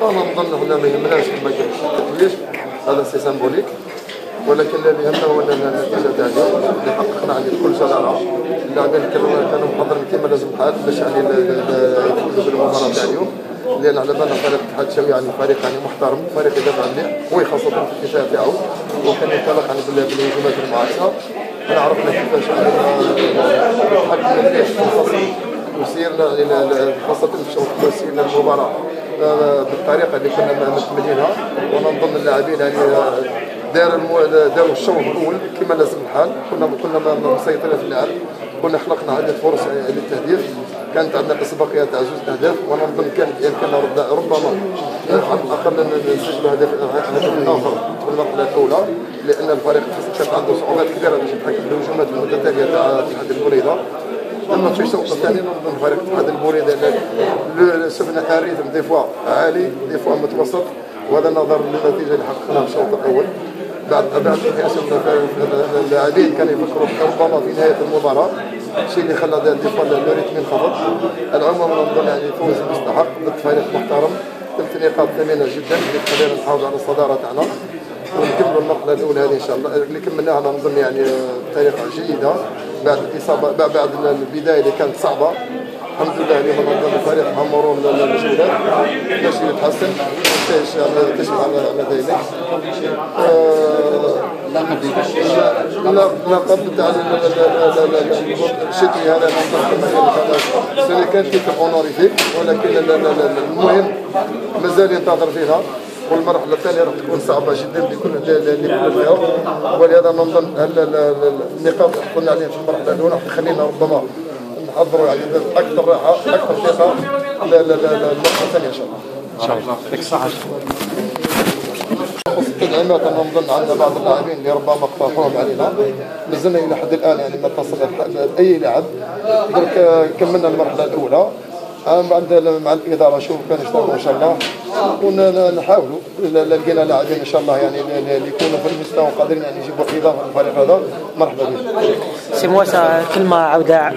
انا نظن هنا ما يهمناش ما كاينش هذا سي سامبوليك، ولكن اللي يهمنا هو النتيجه تاع اليوم اللي حققنا عليه بكل جدارة. اللاعبين كانوا محضرين كما لازم الحال باش يعني يفوزوا بالمباراه تاع اليوم، لان على بالنا فريق الاتحاد الشاوي يعني فريق يعني محترم، فريق يدافع مليح قوي خاصه في الدفاع تاعو، وكان يتطلق يعني بالهجمات المعاكسه. احنا عرفنا كيفاش تحكمنا مليح في الفصل وسيرنا خاصه في الشوط الاول سيرنا المباراه بالطريقه اللي كنا متمنينها. وانا نظن اللاعبين يعني داروا الشوط الاول كما لازم الحال، كنا مسيطرين في اللعب، كنا خلقنا عده فرص للتهديف، كانت عندنا اسبقيه تاع 2 اهداف، وانا نظن كانت بامكاننا ربما على الاقل نسجلوا هدف اخر في المرحله الاولى، لان الفريق كان عنده صعوبات كبيره باش يتحكم بالهجمات المتتاليه تاع اتحاد البوريده. اما في الشوط الثاني نظن فريق اتحاد البوريده شفنا الريتم دي فوا عالي دي فوا متوسط، وهذا نظرا للنتيجه اللي حققناها في الشوط الاول. بعد اللاعبين كانوا يفكروا ربما في نهايه المباراه، الشيء اللي خلى دي فوا الريتم ينخفض. العموم نظن يعني فوز مستحق ضد فريق محترم، 3 نقاط ثمينه جدا اللي تخلينا نحافظ على الصداره تاعنا ونكملوا المرحله الاولى هذه ان شاء الله اللي كملناها نظن يعني بطريقه جيده بعد الاصابه بعد البدايه اللي كانت صعبه. الحمد لله اليوم نظن الفريق مع مرور الجولات ماشي يتحسن، تشهد على ذلك. اللقب تاع الشتوي هذا نظن كان تيتر اونوريفيك، ولكن المهم مازال ينتظر فيها، والمرحله الثانيه راح تكون صعبه جدا لكل الفرق، ولهذا نظن النقاط اللي حصلنا عليها في المرحله الاولى راح تخلينا ربما نحضروا يعني اكثر راحه اكثر ثقه للمرحله الثانيه ان شاء الله. ان شاء الله يعطيك الصحه. التدعيمات انا نظن عندنا بعض اللاعبين اللي ربما اقترحوهم علينا، مازلنا الى حد الان يعني ما اتصل باي لاعب، درك كملنا المرحله الاولى مع الاداره شوف كان يشتغلوا ان شاء الله، ونحاولوا لقينا لاعبين ان شاء الله يعني اللي يكونوا في المستوى قادرين يعني يجيبوا اضافه للفريق هذا مرحبا بهم. سي موسى كلمه عوده